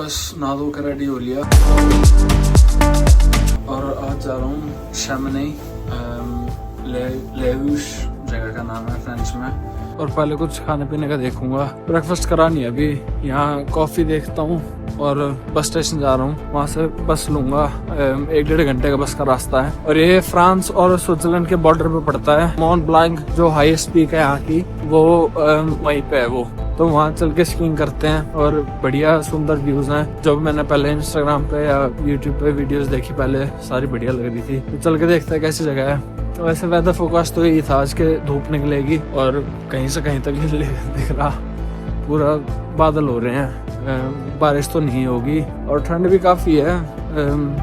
बस नहा धो कर रेडी हो लिया और आज जा रहा हूँ शैमनी, लेवूश जगह का नाम है फ्रेंच में। और पहले कुछ खाने पीने का देखूंगा। ब्रेकफास्ट करा नहीं अभी, यहाँ कॉफ़ी देखता हूँ और बस स्टेशन जा रहा हूँ, वहाँ से बस लूंगा। 1-1.5 घंटे का बस का रास्ता है और ये फ्रांस और स्विट्जरलैंड के बॉर्डर पे पड़ता है। मॉन्ट ब्लांक जो हाईएस्ट पीक है यहाँ की, वो वहीं पे है वो, तो वहाँ चल के स्कीइंग करते हैं और बढ़िया सुंदर व्यूज हैं। जो मैंने पहले इंस्टाग्राम पे या यूट्यूब पे वीडियोस देखी पहले, सारी बढ़िया लग रही थी। तो चल के देखते हैं कैसी जगह है। तो वैसे वेदर फोरकास्ट तो यही था आज के धूप निकलेगी और कहीं से कहीं तक दिख रहा, पूरा बादल हो रहे हैं, बारिश तो नहीं होगी और ठंड भी काफ़ी है।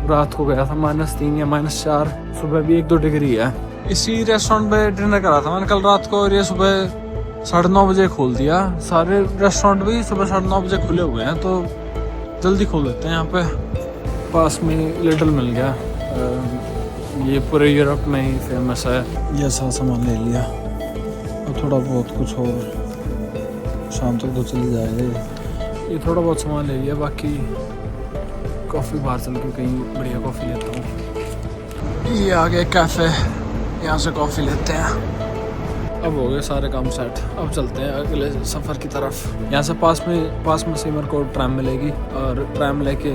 रात को गया था -3 या -4, सुबह भी 1-2 डिग्री है। इसी रेस्टोरेंट पे डिनर करा था मैंने कल रात को और ये सुबह 9:30 बजे खोल दिया। सारे रेस्टोरेंट भी सुबह 9:30 बजे खुले हुए हैं, तो जल्दी खोल देते हैं। यहाँ पे पास में लिटिल मिल गया, ये पूरे यूरोप में ही फेमस है। ये सारा सामान ले लिया और थोड़ा बहुत कुछ और शाम तक तो चली जाएगा। ये थोड़ा बहुत सामान ले लिया, बाकी कॉफ़ी बाहर चल के कहीं बढ़िया कॉफ़ी लेता हूँ। ये आ गया कैफ़े, यहाँ से कॉफ़ी लेते हैं। अब हो गए सारे काम सेट, अब चलते हैं अगले सफ़र की तरफ। यहाँ से पास में से मेरे को ट्रैम मिलेगी और ट्रैम लेके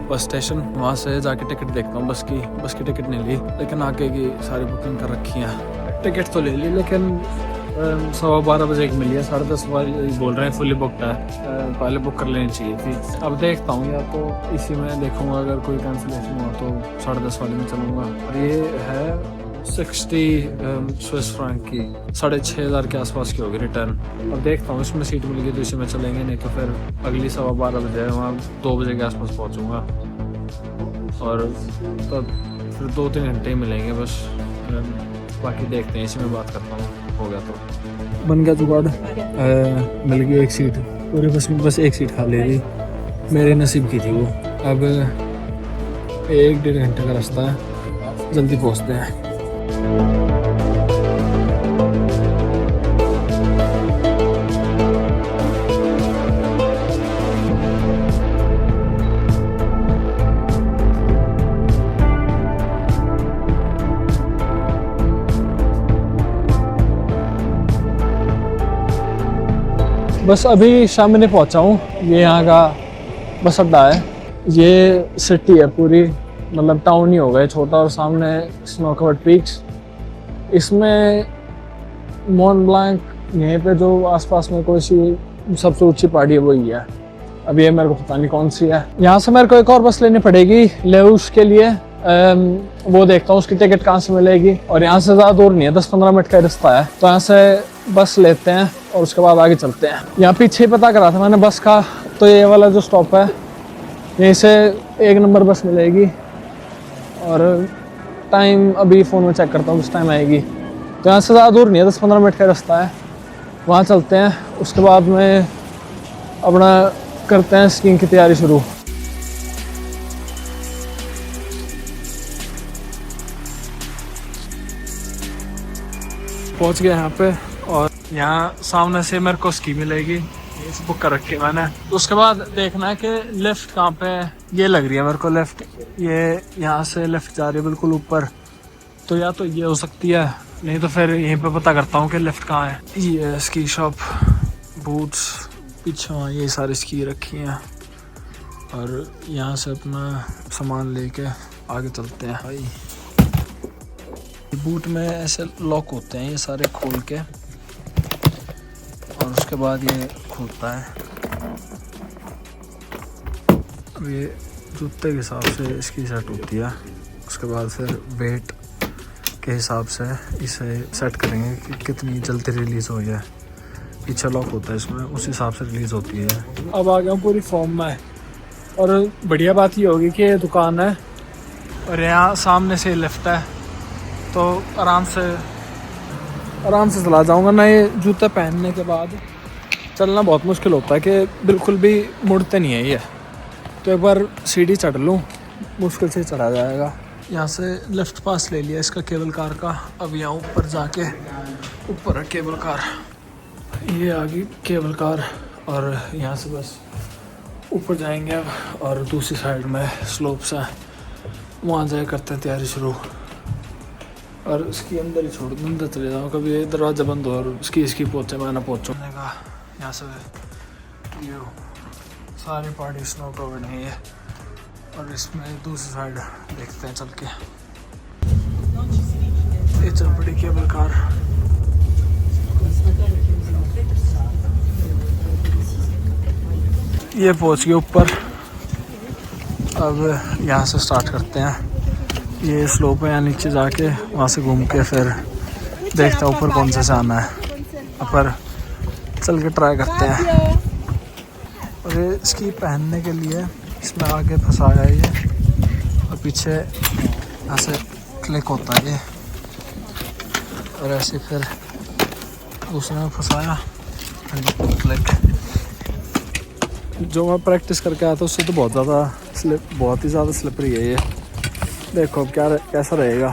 बस स्टेशन, वहाँ से जाके टिकट देखता हूँ। बस की टिकट नहीं ली, लेकिन आगे की सारी बुकिंग कर रखी है। टिकट तो ले ली, लेकिन 12:15 बजे की मिली है। 10:30 बजे बोल रहे हैं फुली बुकड है, पहले बुक कर लेनी चाहिए थी। अब देखता हूँ, या तो इसी में देखूँगा, अगर कोई कैंसिलेशन हुआ तो 10:30 वाले में चलूँगा। और ये है 60 स्विस फ्रैंक की, 6,500 के आसपास की होगी रिटर्न। अब देखता हूँ, इसमें सीट मिल गई तो इसी में चलेंगे, नहीं तो फिर अगली 12:15 बजे है, वहाँ 2 बजे के आसपास पहुँचूँगा और तब फिर 2-3 घंटे ही मिलेंगे बस। बाकी देखते हैं, इसी में बात करता हूँ। हो गया तो बन गया जुगाड़, मिल गई एक सीट। पूरे बस में बस एक सीट खाली थी, मेरे नसीब की थी वो। अब 1-1.5 घंटे का रास्ता है, जल्दी पहुँचते हैं। बस अभी शैमनी पहुंचा हूँ, ये यहाँ का बस अड्डा है। ये सिटी है पूरी, मतलब टाउन ही होगा छोटा, और सामने स्नो कवर्ड पीक्स। इसमें मॉन्ट ब्लांक, यहीं पे जो आसपास में कोई सी सबसे ऊंची पहाड़ी है वही है। अब ये मेरे को पता नहीं कौन सी है। यहाँ से मेरे को एक और बस लेनी पड़ेगी लेवूश के लिए, वो देखता हूँ उसकी टिकट कहाँ से मिलेगी। और यहाँ से ज़्यादा दूर नहीं है, 10-15 मिनट का रास्ता है, तो यहाँ से बस लेते हैं और उसके बाद आगे चलते हैं। यहाँ पीछे ही पता करा था मैंने बस का, तो ये वाला जो स्टॉप है, यहीं से 1 नंबर बस मिलेगी। और टाइम अभी फ़ोन में चेक करता हूँ किस टाइम आएगी। तो यहाँ से ज़्यादा दूर नहीं है, 10-15 मिनट का रास्ता है, वहाँ चलते हैं। उसके बाद में अपना करते हैं स्कीइंग की तैयारी शुरू। पहुँच गए यहाँ पे और यहाँ सामने से मेरे को स्की मिलेगी, बुक कर रखी है मैंने। तो उसके बाद देखना है कि लेफ्ट कहाँ पे है। ये लग रही है मेरे को लेफ्ट, ये यहाँ से लेफ्ट जा रही है बिल्कुल ऊपर, तो या तो ये हो सकती है, नहीं तो फिर यहीं पे पता करता हूँ कि लेफ्ट कहाँ है। ये स्की शॉप, बूट्स पीछे, वहाँ ये सारी स्की रखी हैं और यहाँ से अपना सामान लेके आगे चलते हैं। भाई बूट में ऐसे लॉक होते हैं ये सारे खोल के, और उसके बाद ये खुलता है। अब ये जूते के हिसाब से इसकी सेट होती है, उसके बाद फिर वेट के हिसाब से इसे सेट करेंगे कि कितनी जल्दी रिलीज़ हो जाए। पीछे लॉक होता है इसमें, उस हिसाब से रिलीज़ होती है। अब आ गया हूँ पूरी फॉर्म में, और बढ़िया बात ये होगी कि ये दुकान है और यहाँ सामने से लिफ्ट है, तो आराम से चला जाऊँगा ना। ये जूते पहनने के बाद चलना बहुत मुश्किल होता है कि बिल्कुल भी मुड़ते नहीं है ये, तो एक बार सीढ़ी चढ़ लूँ मुश्किल से चढ़ा जाएगा। यहाँ से लेफ़्ट पास ले लिया इसका केबल कार का। अब यहाँ ऊपर जाके, ऊपर है केबल कार, ये आ गई केबल कार, और यहाँ से बस ऊपर जाएंगे अब और दूसरी साइड में स्लोप्स हैं, वहाँ जाए करते हैं तैयारी शुरू। और उसकी अंदर ही छोड़ दूँ, अंदर चले जाऊँ, कभी दरवाज़ा बंद हो और इसकी पहुँचे मैं ना पहुँचूँ का। यहाँ से व्यू सारी पहाड़ी स्नो कवर्ड नहीं है। और इसमें दूसरी साइड देखते हैं चल के। ये चल पड़ी केबल कार। ये पहुंच गए ऊपर। अब यहाँ से स्टार्ट करते हैं। ये स्लोप है, यहाँ नीचे जाके वहाँ से घूम के फिर देखते हैं ऊपर कौन से आना है। ऊपर चल के ट्राई करते हैं। और ये इसकी पहनने के लिए इसमें आगे फंसाया है ये, और पीछे ऐसे क्लिक होता है ये, और ऐसे फिर दूसरे में फंसाया क्लिक। जो मैं प्रैक्टिस करके आया था उससे तो बहुत ही ज़्यादा स्लिपरी है ये। देखो अब कैसा रहेगा।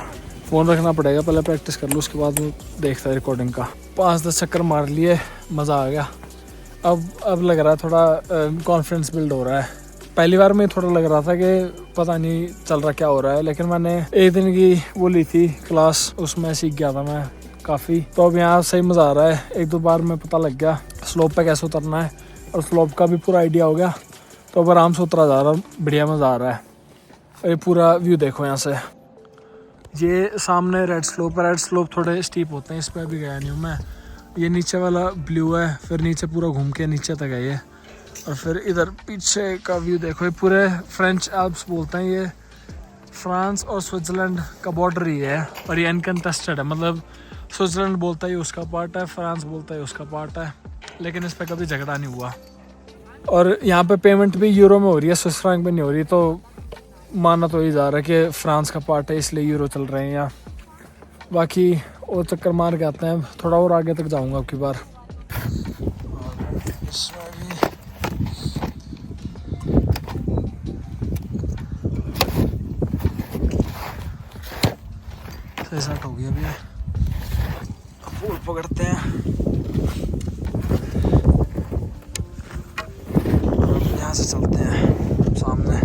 फ़ोन रखना पड़ेगा, पहले प्रैक्टिस कर लूँ, उसके बाद देखता है रिकॉर्डिंग का। 5-10 चक्कर मार लिए, मज़ा आ गया। अब लग रहा है थोड़ा कॉन्फिडेंस बिल्ड हो रहा है। पहली बार में थोड़ा लग रहा था कि पता नहीं चल रहा क्या हो रहा है, लेकिन मैंने एक दिन की वो ली थी क्लास, उसमें सीख गया था मैं काफ़ी। तो अब यहाँ सही मज़ा आ रहा है। 1-2 बार में पता लग गया स्लोप पे कैसे उतरना है, और स्लोप का भी पूरा आइडिया हो गया। तो अब आराम से उतरा जा रहा, बढ़िया मज़ा आ रहा है। और ये पूरा व्यू देखो यहाँ से। ये सामने रेड स्लोप थोड़े स्टीप होते हैं, इस पर अभी गया नहीं हूँ मैं। ये नीचे वाला ब्लू है, फिर नीचे पूरा घूम के नीचे तक है ये। और फिर इधर पीछे का व्यू देखो, ये पूरे फ्रेंच एल्प्स बोलते हैं। ये फ्रांस और स्विट्ज़रलैंड का बॉर्डर ही है, और ये अनकंटेस्टेड है। मतलब स्विट्ज़रलैंड बोलता है उसका पार्ट है, फ्रांस बोलता है उसका पार्ट है, लेकिन इस पर कभी झगड़ा नहीं हुआ। और यहाँ पे पेमेंट भी यूरो में हो रही है, स्विस फ्रैंक में नहीं हो रही। तो माना तो ये जा रहा है कि फ्रांस का पार्ट है इसलिए यूरो चल रहे हैं यहाँ। बाकी और चक्कर मार के आते हैं, थोड़ा और आगे तक जाऊँगा अब की बार। सही सेट हो गया अभी, फूल पकड़ते हैं। यहाँ से चलते हैं सामने।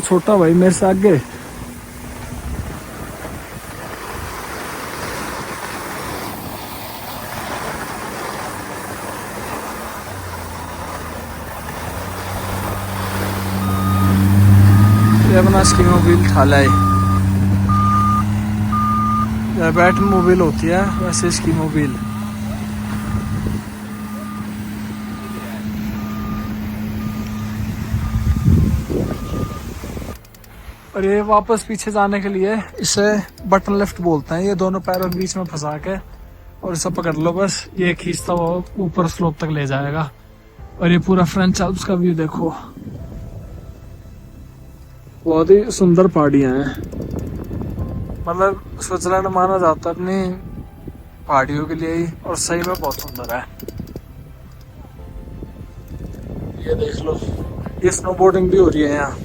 छोटा भाई मेरे से आगे। ये अपना स्की मोबाइल ठाला है, बैट मोबाइल होती है वैसे स्की मोबाइल। और ये वापस पीछे जाने के लिए इसे बटन लेफ्ट बोलते हैं। ये दोनों पैरों के बीच में फंसा के और इसे पकड़ लो, बस ये खींचता हुआ ऊपर स्लोप तक ले जाएगा। और ये पूरा फ्रेंच एल्प्स का व्यू देखो, बहुत ही सुंदर पहाड़ियां हैं। मतलब स्विट्जरलैंड माना जाता है अपनी पहाड़ियों के लिए ही, और सही में बहुत सुंदर है। ये देख लो, ये स्नोबोर्डिंग भी हो रही है यहाँ।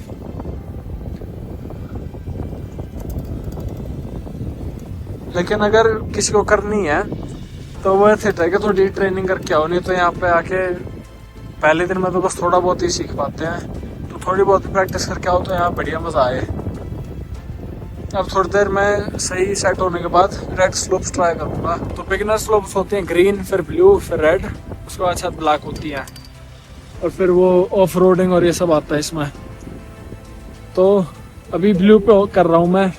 लेकिन अगर किसी को करनी है तो वो थिएटर है कि थोड़ी ट्रेनिंग करके आओ, नहीं तो यहाँ पे आके पहले दिन में तो बस थोड़ा बहुत ही सीख पाते हैं। तो थोड़ी बहुत प्रैक्टिस करके आओ तो यहाँ बढ़िया मज़ा आए। अब थोड़ी देर में सही सेट होने के बाद रेड स्लोप्स ट्राई करूँगा। तो बिगिनर स्लोप्स होती हैं ग्रीन, फिर ब्लू, फिर रेड, उसके बाद शायद ब्लैक होती है, और फिर वो ऑफ रोडिंग और ये सब आता है इसमें। तो अभी ब्लू पे कर रहा हूँ मैं,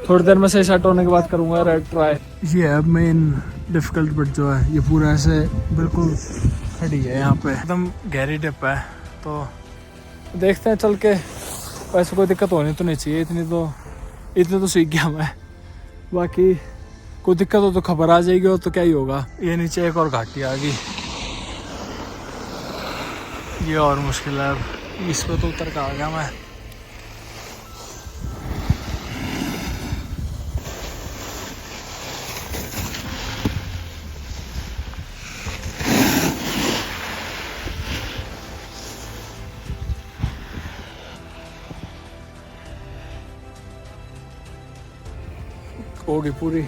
थोड़ी देर में सही सेट होने के बाद करूँगा रेड ट्राई। ये अब मेन डिफ़िकल्ट बट जो है ये पूरा ऐसे बिल्कुल खड़ी है, यहाँ पे एकदम गहरी डिप है। तो देखते हैं चल के, वैसे कोई दिक्कत होनी तो नहीं चाहिए, इतनी तो सीख गया मैं। बाकी कोई दिक्कत हो तो खबर आ जाएगी, और तो क्या ही होगा। ये नीचे एक और घाटी आ गई, ये और मुश्किल है। अब इस पे तो उतर के आ गया मैं। होगी पूरी,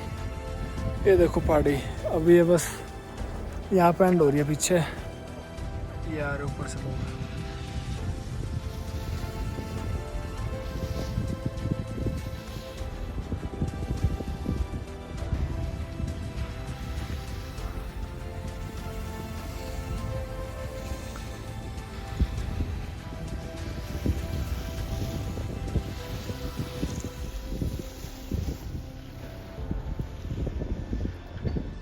ये देखो पहाड़ी। अभी ये बस यहाँ पे एंड हो रही है, पीछे ये आ रहे ऊपर से लोग।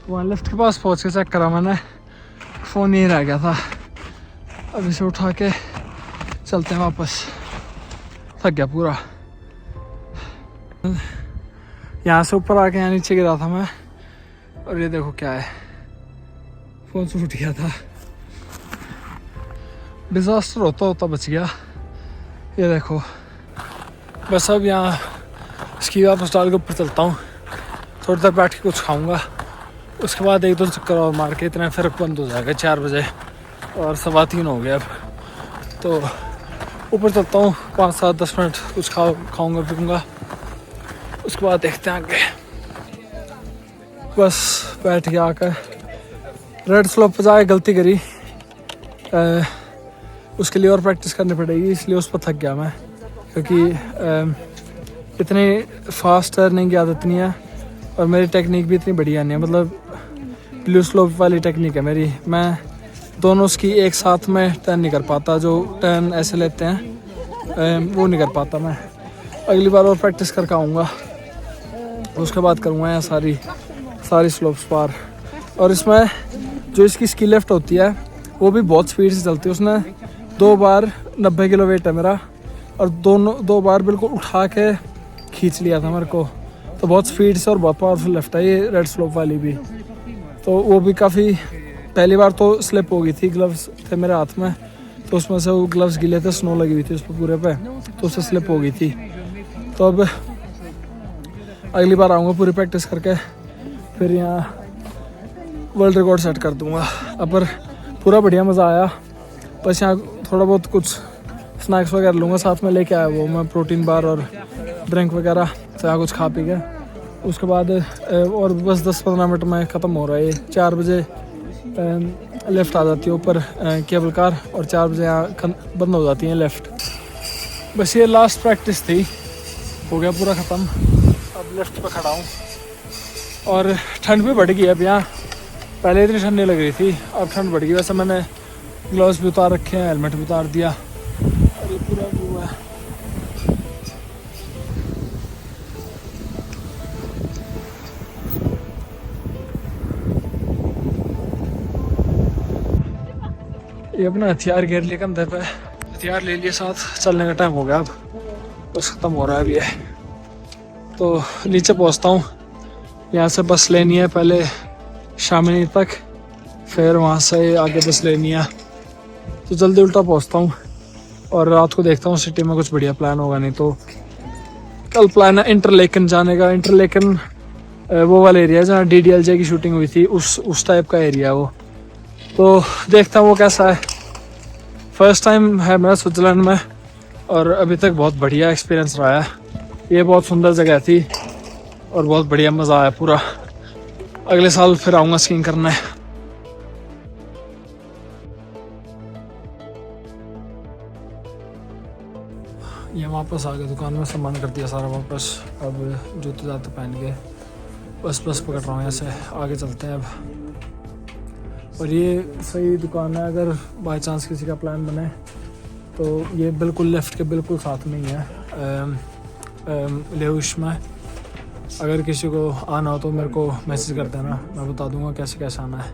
वहाँ लिफ्ट के पास पहुँच के चेक करा मैंने, फ़ोन यहीं रह गया था। अब इसे उठा के चलते हैं वापस, थक गया पूरा। यहाँ से ऊपर आके यहाँ नीचे गिरा था मैं, और ये देखो क्या है, फ़ोन से उठ गया था। डिज़ास्टर होता होता बच गया। ये देखो, बस अब यहाँ इसकी वापस डाल के ऊपर चलता हूँ, थोड़ी देर बैठ के कुछ खाऊँगा, उसके बाद एक दो चक्कर और मार के इतना फिर बंद हो जाएगा 4 बजे, और 3:15 हो गया अब। तो ऊपर चलता हूँ, 5-7-10 मिनट कुछ खाऊँगा पीऊँगा, उसके बाद देखते हैं आगे। बस बैठ के आकर रेड स्लोप पर जाके गलती करी, उसके लिए और प्रैक्टिस करनी पड़ेगी, इसलिए उस पर थक गया मैं, क्योंकि इतनी फास्ट टर्निंग की आदत नहीं है, और मेरी टेक्निक भी इतनी बढ़िया नहीं है। मतलब ब्लू स्लोप वाली टेक्निक है मेरी, मैं दोनों उसकी एक साथ में टर्न नहीं कर पाता, जो टर्न ऐसे लेते हैं वो नहीं कर पाता मैं। अगली बार और प्रैक्टिस करके आऊँगा, उसके बाद करूँगा यहाँ सारी स्लोप्स पार। और इसमें जो इसकी स्की लिफ्ट होती है वो भी बहुत स्पीड से चलती है। उसने 2 बार 90 किलो वेट है मेरा, और 2 बार बिल्कुल उठा के खींच लिया था मेरे को। तो बहुत स्पीड से और बहुत पावरफुल लिफ्ट है ये रेड स्लोप वाली भी। तो वो भी काफ़ी, पहली बार तो स्लिप हो गई थी, ग्लव्स थे मेरे हाथ में, तो उसमें से वो ग्लव्स गिले थे, स्नो लगी हुई थी उस पर पूरे पे, तो उससे स्लिप हो गई थी। तो अब अगली बार आऊँगा पूरी प्रैक्टिस करके, फिर यहाँ वर्ल्ड रिकॉर्ड सेट कर दूँगा। अब पर पूरा बढ़िया मज़ा आया। बस यहाँ थोड़ा बहुत कुछ स्नैक्स वगैरह लूँगा साथ में, लेके आया वो मैं प्रोटीन बार और ड्रिंक वगैरह, तो यहाँ कुछ खा पी के उसके बाद और बस 10-15 मिनट में ख़त्म हो रहा है। 4 बजे लेफ़्ट आ जाती है ऊपर केबल कार, और 4 बजे यहाँ बंद हो जाती है लेफ़्ट। बस ये लास्ट प्रैक्टिस थी, हो गया पूरा ख़त्म। अब लेफ़्ट पे खड़ा हूँ, और ठंड भी बढ़ गई अब यहाँ, पहले इतनी ठंड नहीं लग रही थी, अब ठंड बढ़ गई। वैसे मैंने ग्लव्स भी उतार रखे हैं, हेलमेट भी उतार दिया, और ये पूरा व्यू है। ये अपना हथियार घेर लिया कंधे पे, हथियार ले लिए साथ, चलने का टाइम हो गया अब, बस ख़त्म हो रहा है अभी है। तो नीचे पहुंचता हूँ, यहाँ से बस लेनी है पहले शामिनी तक, फिर वहाँ से आगे बस लेनी है। तो जल्दी उल्टा पहुँचता हूँ, और रात को देखता हूँ सिटी में कुछ बढ़िया प्लान होगा, नहीं तो कल प्लान है इंटरलेकन जाने का। इंटरलेकन वो वाला एरिया है जहाँ DDLJ की शूटिंग हुई थी, उस टाइप का एरिया वो। तो देखता हूँ वो कैसा है। फर्स्ट टाइम है मेरा स्विट्ज़रलैंड में, और अभी तक बहुत बढ़िया एक्सपीरियंस रहा है। ये बहुत सुंदर जगह थी, और बहुत बढ़िया मज़ा आया पूरा। अगले साल फिर आऊँगा स्कीइंग करने। ये वापस आ गए दुकान में, सामान कर दिया सारा वापस। अब जूते जाते पहन के बस पकड़ रहा हूँ, यहाँ से आगे चलते हैं अब। और ये सही दुकान है, अगर बाई चांस किसी का प्लान बने तो ये बिल्कुल लेफ़्ट के बिल्कुल साथ में ही है, लेउश में। अगर किसी को आना हो तो मेरे को मैसेज कर देना, मैं बता दूंगा कैसे कैसे आना है।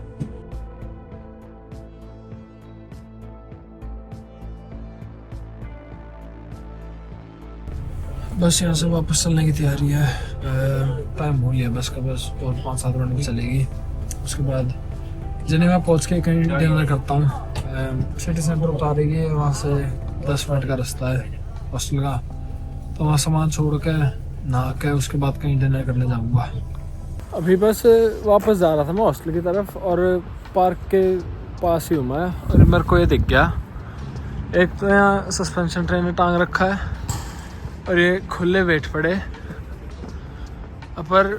बस यहाँ से वापस चलने की तैयारी है। टाइम हो गया बस का, बस और 5-7 मिनट में चलेगी। उसके बाद जिनेवा पहुँच के कहीं डिनर करता हूँ। सिटी सेंटर उतारेगी, वहाँ से 10 मिनट का रास्ता है हॉस्टल का, तो वहाँ सामान छोड़ के नहा के उसके बाद कहीं डिनर करने जाऊँगा। अभी बस वापस जा रहा था मैं हॉस्टल की तरफ, और पार्क के पास ही हूँ मैं, और मेरे को ये दिख गया। एक तो यहाँ सस्पेंशन ट्रेन ने टांग रखा है, और ये खुले वेट पड़े। पर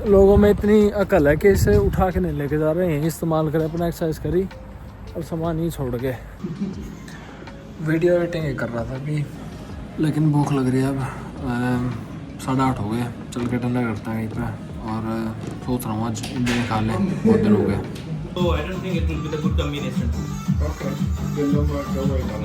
लोगों में इतनी अकल है कि इसे उठा के नहीं लेके जा रहे हैं, इस्तेमाल करें अपना, एक्सरसाइज करी और सामान ही छोड़ के। वीडियो एडिटिंग कर रहा था अभी, लेकिन भूख लग रही है अब। 8:30 हो गए, चल के डिनर करते हैं कहीं पे, और सोच रहा हूँ आज इंडियन खा लें, बहुत दिन हो गए। So I don't think it will be the good combination. Okay. Good luck.